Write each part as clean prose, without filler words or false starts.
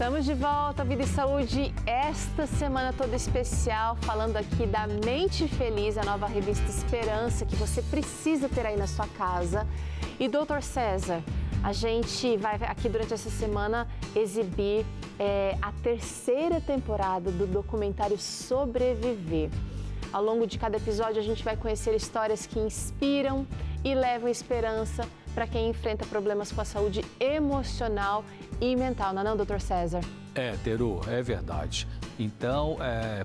Estamos de volta, Vida e Saúde, esta semana toda especial, falando aqui da Mente Feliz, a nova revista Esperança, que você precisa ter aí na sua casa. E Dr. César, a gente vai aqui durante essa semana exibir a terceira temporada do documentário Sobreviver. Ao longo de cada episódio a gente vai conhecer histórias que inspiram e levam esperança para quem enfrenta problemas com a saúde emocional e mental, não é não, Dr. César? Teru, é verdade. Então,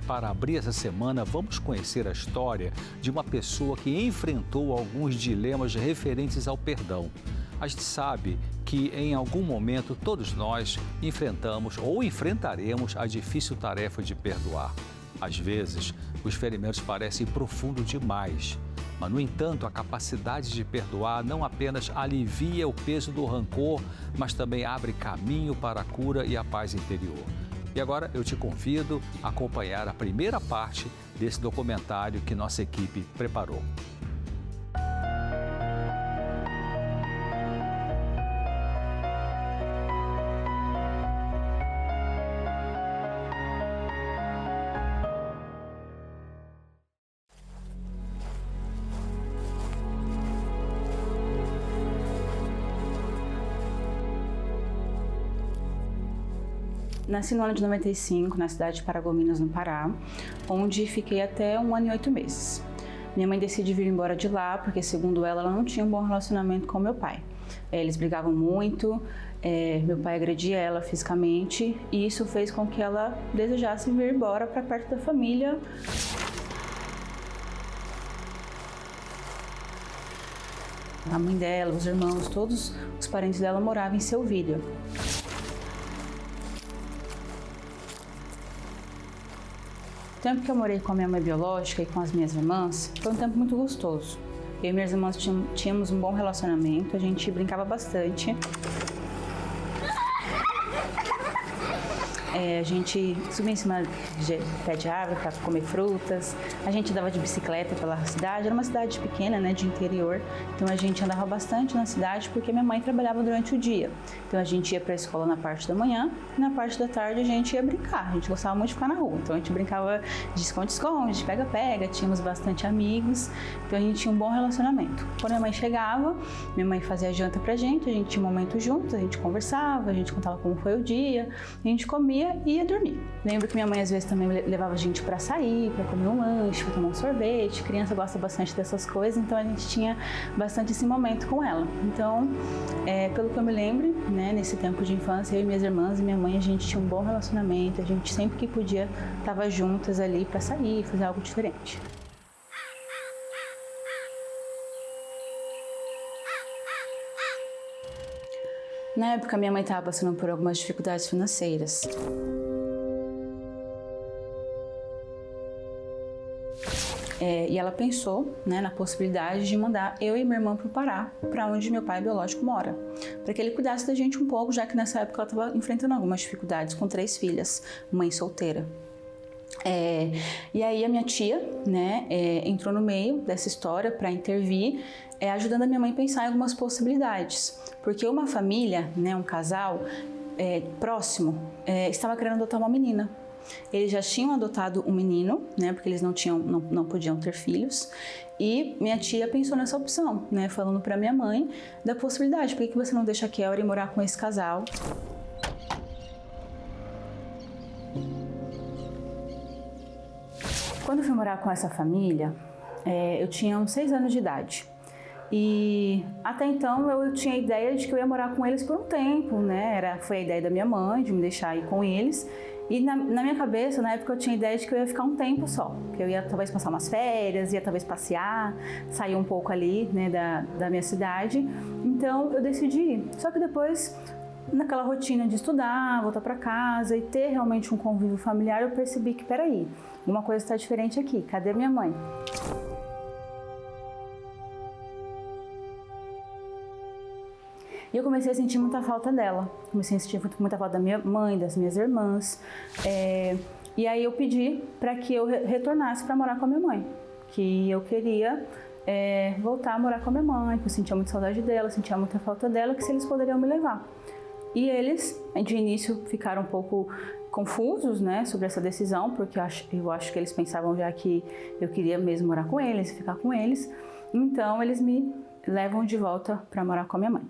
para abrir essa semana, vamos conhecer a história de uma pessoa que enfrentou alguns dilemas referentes ao perdão. A gente sabe que em algum momento todos nós enfrentamos ou enfrentaremos a difícil tarefa de perdoar. Às vezes, os ferimentos parecem profundos demais. Mas, no entanto, a capacidade de perdoar não apenas alivia o peso do rancor, mas também abre caminho para a cura e a paz interior. E agora eu te convido a acompanhar a primeira parte desse documentário que nossa equipe preparou. Nasci no ano de 95, na cidade de Paragominas, no Pará, onde fiquei até 1 ano e 8 meses. Minha mãe decide vir embora de lá porque, segundo ela não tinha um bom relacionamento com meu pai. Eles brigavam muito, meu pai agredia ela fisicamente e isso fez com que ela desejasse vir embora para perto da família. A mãe dela, os irmãos, todos os parentes dela moravam em Selvíria. O tempo que eu morei com a minha mãe biológica e com as minhas irmãs foi um tempo muito gostoso. Eu e minhas irmãs tínhamos um bom relacionamento, a gente brincava bastante. A gente subia em cima de pé de árvore para comer frutas, a gente andava de bicicleta pela cidade, era uma cidade pequena, né, de interior, então a gente andava bastante na cidade porque minha mãe trabalhava durante o dia. Então a gente ia para a escola na parte da manhã e na parte da tarde a gente ia brincar, a gente gostava muito de ficar na rua, então a gente brincava de esconde-esconde, de pega-pega, tínhamos bastante amigos, então a gente tinha um bom relacionamento. Quando minha mãe chegava, minha mãe fazia janta pra gente, a gente tinha um momento juntos, a gente conversava, a gente contava como foi o dia, a gente comia e ia dormir. Lembro que minha mãe às vezes também levava a gente para sair, para comer um lanche, para tomar um sorvete. Criança gosta bastante dessas coisas, então a gente tinha bastante esse momento com ela. Então, pelo que eu me lembro, né, nesse tempo de infância, eu e minhas irmãs e minha mãe, a gente tinha um bom relacionamento, a gente sempre que podia estava juntas ali para sair, fazer algo diferente. Na época, minha mãe estava passando por algumas dificuldades financeiras. E ela pensou, né, na possibilidade de mandar eu e minha irmã para o Pará, para onde meu pai biológico mora, para que ele cuidasse da gente um pouco, já que nessa época ela estava enfrentando algumas dificuldades com 3 filhas, mãe solteira. E aí a minha tia, né, entrou no meio dessa história para intervir, ajudando a minha mãe a pensar em algumas possibilidades, porque uma família, né, um casal próximo, estava querendo adotar uma menina. Eles já tinham adotado um menino, né, porque eles não podiam ter filhos, e minha tia pensou nessa opção, né, falando para minha mãe da possibilidade, por que você não deixa a Kelly ir morar com esse casal? Quando eu fui morar com essa família, eu tinha uns 6 anos de idade. E até então eu tinha a ideia de que eu ia morar com eles por um tempo, né? Foi a ideia da minha mãe de me deixar ir com eles. E na minha cabeça, na época, eu tinha a ideia de que eu ia ficar um tempo só. Que eu ia talvez passar umas férias, ia talvez passear, sair um pouco ali, né, da minha cidade. Então eu decidi ir. Só que depois, naquela rotina de estudar, voltar para casa e ter realmente um convívio familiar, eu percebi que, peraí, alguma coisa está diferente aqui. Cadê minha mãe? E eu comecei a sentir muita falta dela, comecei a sentir muita falta da minha mãe, das minhas irmãs. E aí eu pedi para que eu retornasse para morar com a minha mãe, que eu queria voltar a morar com a minha mãe, que eu sentia muita saudade dela, sentia muita falta dela, que se eles poderiam me levar. E eles, de início, ficaram um pouco confusos, né, sobre essa decisão, porque eu acho que eles pensavam já que eu queria mesmo morar com eles, ficar com eles. Então, eles me levam de volta para morar com a minha mãe.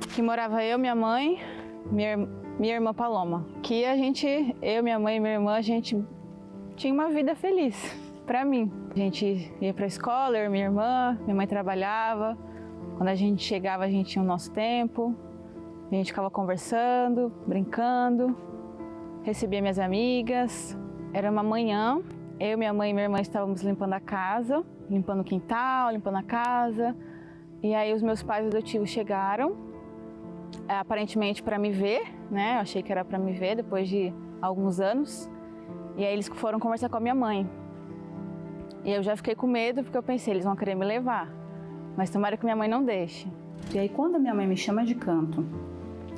Aqui morava eu, minha mãe, minha irmã Paloma. Que eu, minha mãe e minha irmã, a gente tinha uma vida feliz, pra mim. A gente ia pra escola, eu e minha irmã, minha mãe trabalhava. Quando a gente chegava, a gente tinha o nosso tempo. A gente ficava conversando, brincando, recebia minhas amigas. Era uma manhã, eu, minha mãe e minha irmã estávamos limpando a casa, limpando o quintal, limpando a casa. E aí os meus pais adotivos chegaram. Aparentemente para me ver, né? Eu achei que era para me ver depois de alguns anos. E aí eles foram conversar com a minha mãe. E eu já fiquei com medo porque eu pensei, eles vão querer me levar. Mas tomara que minha mãe não deixe. E aí quando a minha mãe me chama de canto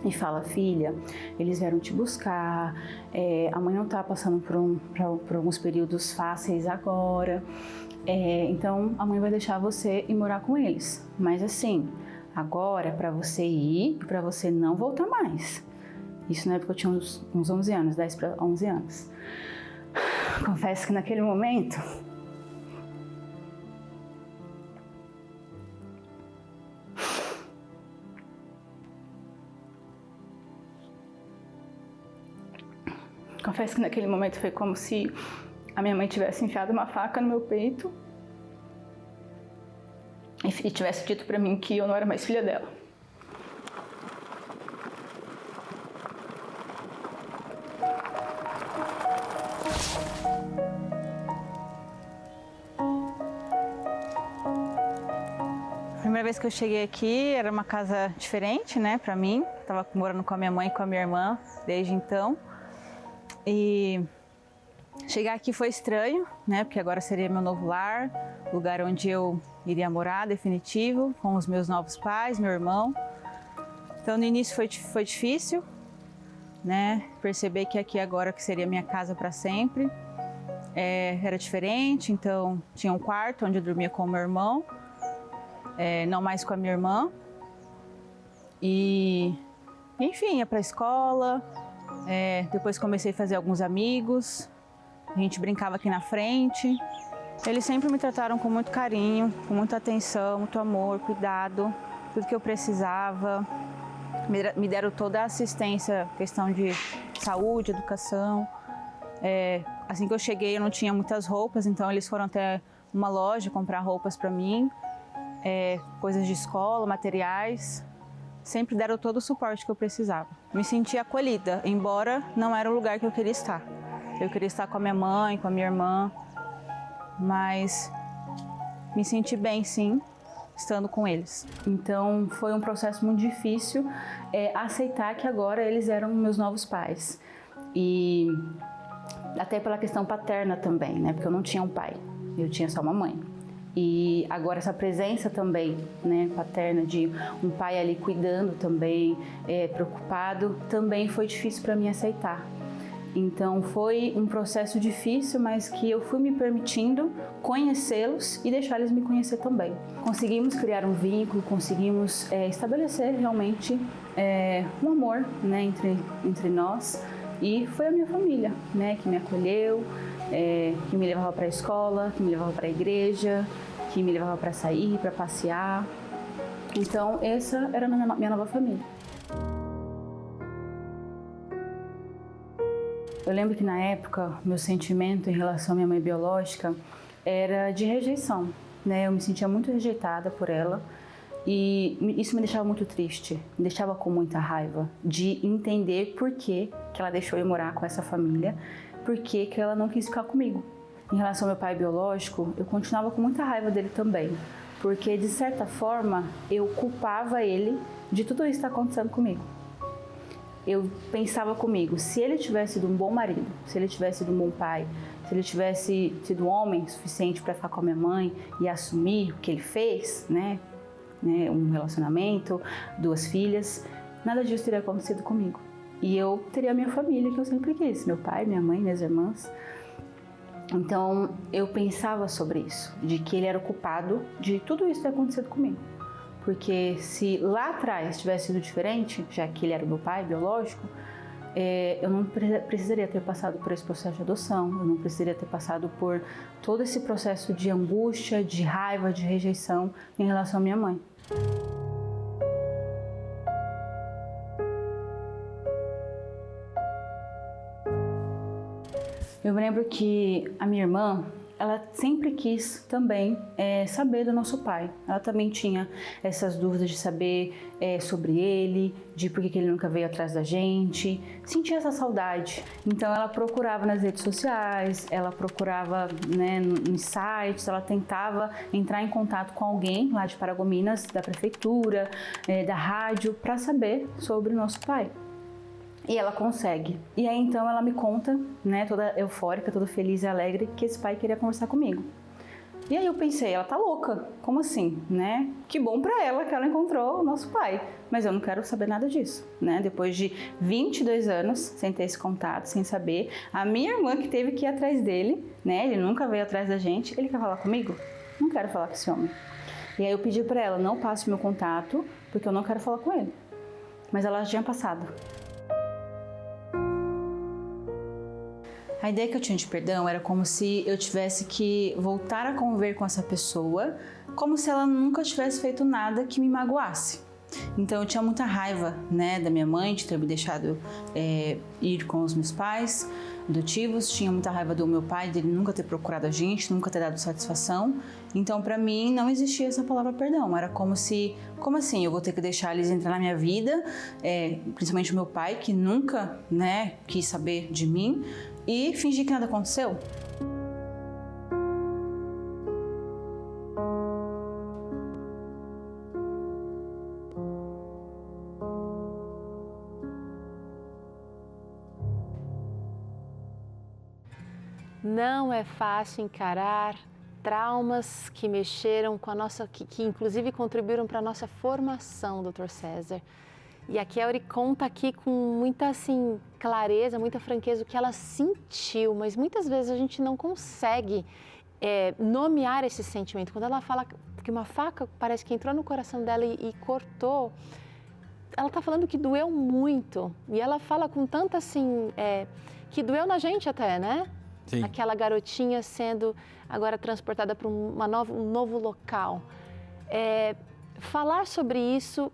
e fala, filha, eles vieram te buscar, a mãe não tá passando por alguns períodos fáceis agora, então a mãe vai deixar você ir morar com eles. Mas assim, agora é para você ir e para você não voltar mais. Isso na época eu tinha uns 11 anos, 10 para 11 anos. Confesso que naquele momento foi como se a minha mãe tivesse enfiado uma faca no meu peito e tivesse dito pra mim que eu não era mais filha dela. A primeira vez que eu cheguei aqui era uma casa diferente, né, pra mim. Tava morando com a minha mãe e com a minha irmã desde então. E chegar aqui foi estranho, né, porque agora seria meu novo lar, lugar onde eu iria morar, definitivo, com os meus novos pais, meu irmão. Então no início foi difícil, né, perceber que aqui agora que seria minha casa para sempre. Era diferente, então tinha um quarto onde eu dormia com o meu irmão, não mais com a minha irmã. E, enfim, ia para a escola. Depois comecei a fazer alguns amigos, a gente brincava aqui na frente. Eles sempre me trataram com muito carinho, com muita atenção, muito amor, cuidado, tudo que eu precisava. Me deram toda a assistência, questão de saúde, educação. Assim que eu cheguei eu não tinha muitas roupas, então eles foram até uma loja comprar roupas para mim, coisas de escola, materiais. Sempre deram todo o suporte que eu precisava. Me senti acolhida, embora não era o lugar que eu queria estar. Eu queria estar com a minha mãe, com a minha irmã, mas me senti bem, sim, estando com eles. Então foi um processo muito difícil aceitar que agora eles eram meus novos pais. E até pela questão paterna também, né? Porque eu não tinha um pai, eu tinha só uma mãe. E agora essa presença também, né, paterna, de um pai ali cuidando também, preocupado, também foi difícil para mim aceitar. Então foi um processo difícil, mas que eu fui me permitindo conhecê-los e deixar eles me conhecer também. Conseguimos criar um vínculo, conseguimos estabelecer realmente um amor, né, entre nós. E foi a minha família, né, que me acolheu, que me levava para a escola, que me levava para a igreja, que me levava para sair, para passear. Então essa era a minha nova família. Eu lembro que na época meu sentimento em relação à minha mãe biológica era de rejeição, né? Eu me sentia muito rejeitada por ela. E isso me deixava muito triste, me deixava com muita raiva de entender por que ela deixou eu morar com essa família, por que ela não quis ficar comigo. Em relação ao meu pai biológico, eu continuava com muita raiva dele também, porque de certa forma eu culpava ele de tudo isso que está acontecendo comigo. eu pensava comigo, se ele tivesse sido um bom marido, se ele tivesse sido um bom pai, se ele tivesse sido homem suficiente para ficar com a minha mãe e assumir o que ele fez, né, um relacionamento, 2 filhas, nada disso teria acontecido comigo. E eu teria a minha família que eu sempre quis, meu pai, minha mãe, minhas irmãs. Então eu pensava sobre isso, de que ele era o culpado de tudo isso ter acontecido comigo. Porque se lá atrás tivesse sido diferente, já que ele era o meu pai biológico, eu não precisaria ter passado por esse processo de adoção, eu não precisaria ter passado por todo esse processo de angústia, de raiva, de rejeição em relação à minha mãe. Eu me lembro que a minha irmã, ela sempre quis também saber do nosso pai. Ela também tinha essas dúvidas de saber sobre ele, de por que ele nunca veio atrás da gente, sentia essa saudade. Então ela procurava nas redes sociais, ela procurava, né, nos sites, ela tentava entrar em contato com alguém lá de Paragominas, da prefeitura, da rádio, para saber sobre o nosso pai. E ela consegue. E aí então ela me conta, né, toda eufórica, toda feliz e alegre, que esse pai queria conversar comigo. E aí eu pensei, ela tá louca, como assim, né? Que bom pra ela que ela encontrou o nosso pai. Mas eu não quero saber nada disso, né? Depois de 22 anos sem ter esse contato, sem saber, a minha irmã que teve que ir atrás dele, né? Ele nunca veio atrás da gente, ele quer falar comigo? Não quero falar com esse homem. E aí eu pedi pra ela, não passe meu contato, porque eu não quero falar com ele. Mas ela já tinha passado. A ideia que eu tinha de perdão era como se eu tivesse que voltar a conviver com essa pessoa, como se ela nunca tivesse feito nada que me magoasse. Então eu tinha muita raiva, né, da minha mãe de ter me deixado ir com os meus pais adotivos, tinha muita raiva do meu pai, dele nunca ter procurado a gente, nunca ter dado satisfação. Então para mim não existia essa palavra perdão, era como assim, eu vou ter que deixar eles entrar na minha vida, principalmente o meu pai, que nunca, né, quis saber de mim, e fingir que nada aconteceu? Não é fácil encarar traumas que mexeram com a nossa, que inclusive contribuíram para a nossa formação, Dr. César. E a Kelly conta aqui com muita clareza, muita franqueza o que ela sentiu, mas muitas vezes a gente não consegue nomear esse sentimento. Quando ela fala que uma faca parece que entrou no coração dela e cortou, ela está falando que doeu muito. E ela fala com tanta que doeu na gente até, né? Sim. Aquela garotinha sendo agora transportada para um novo local. Falar sobre isso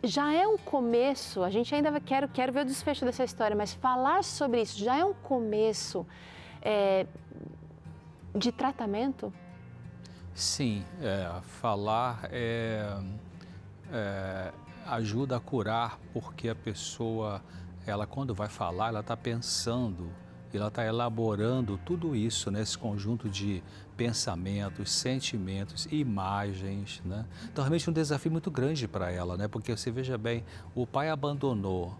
já é um começo, a gente ainda quero ver o desfecho dessa história, mas falar sobre isso já é um começo de tratamento? Sim, falar ajuda a curar, porque a pessoa, ela quando vai falar, ela está pensando, ela está elaborando tudo isso, né? Esse conjunto de pensamentos, sentimentos, imagens, né? Então, realmente é um desafio muito grande para ela, né? Porque você veja bem, o pai abandonou,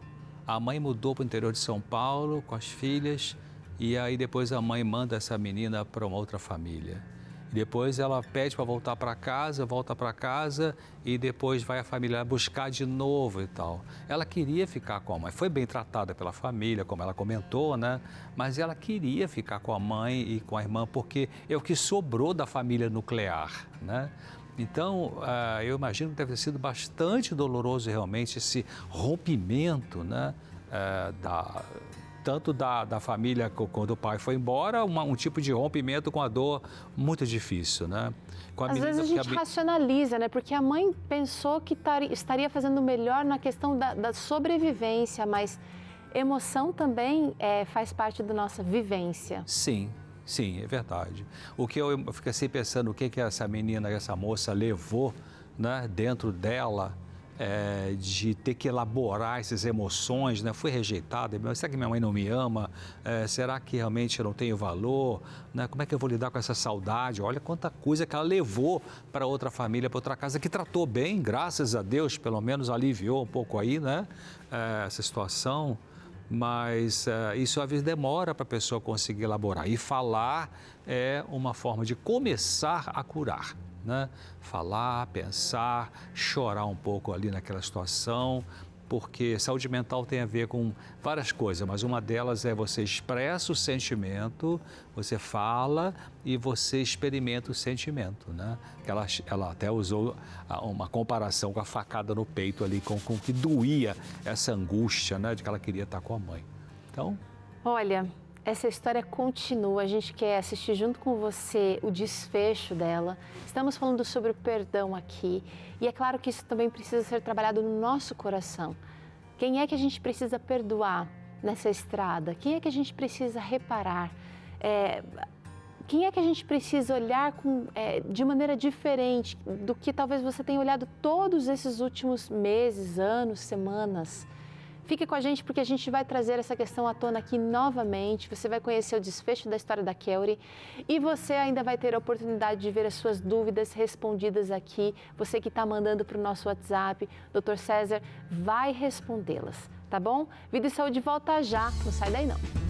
a mãe mudou para o interior de São Paulo com as filhas e aí depois a mãe manda essa menina para uma outra família. Depois ela pede para voltar para casa, volta para casa e depois vai a família buscar de novo e tal. Ela queria ficar com a mãe, foi bem tratada pela família, como ela comentou, né? Mas ela queria ficar com a mãe e com a irmã porque é o que sobrou da família nuclear, né? Então, eu imagino que deve ter sido bastante doloroso realmente esse rompimento, né? Tanto da família quando o pai foi embora, um tipo de rompimento com a dor muito difícil, né? Às vezes a gente racionaliza, né? Porque a mãe pensou que estaria fazendo melhor na questão da sobrevivência, mas emoção também faz parte da nossa vivência. Sim, sim, é verdade. O que eu fiquei assim pensando, o que essa menina, essa moça levou, né, dentro dela, de ter que elaborar essas emoções, né? Fui rejeitada, será que minha mãe não me ama? Será que realmente eu não tenho valor? Né? Como é que eu vou lidar com essa saudade? Olha quanta coisa que ela levou para outra família, para outra casa, que tratou bem, graças a Deus, pelo menos aliviou um pouco aí, né? Essa situação. Mas isso às vezes demora para a pessoa conseguir elaborar. E falar é uma forma de começar a curar, né? Falar, pensar, chorar um pouco ali naquela situação, porque saúde mental tem a ver com várias coisas, mas uma delas é você expressa o sentimento, você fala e você experimenta o sentimento, né? Ela até usou uma comparação com a facada no peito ali, com que doía essa angústia, né, de que ela queria estar com a mãe. Então... Olha, essa história continua, a gente quer assistir junto com você o desfecho dela. Estamos falando sobre o perdão aqui e é claro que isso também precisa ser trabalhado no nosso coração. Quem é que a gente precisa perdoar nessa estrada? Quem é que a gente precisa reparar? Quem é que a gente precisa olhar de maneira diferente do que talvez você tenha olhado todos esses últimos meses, anos, semanas? Fique com a gente porque a gente vai trazer essa questão à tona aqui novamente. Você vai conhecer o desfecho da história da Kelly e você ainda vai ter a oportunidade de ver as suas dúvidas respondidas aqui. Você que está mandando para o nosso WhatsApp, Dr. César vai respondê-las, tá bom? Vida e Saúde volta já, não sai daí não.